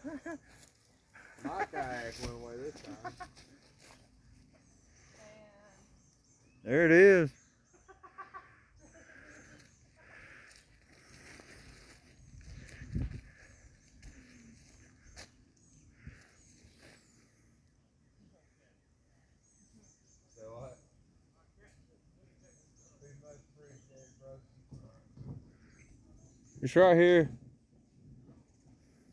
My kayak went away this time. There it is. So what? Pretty much appreciate it, bro. It's right here.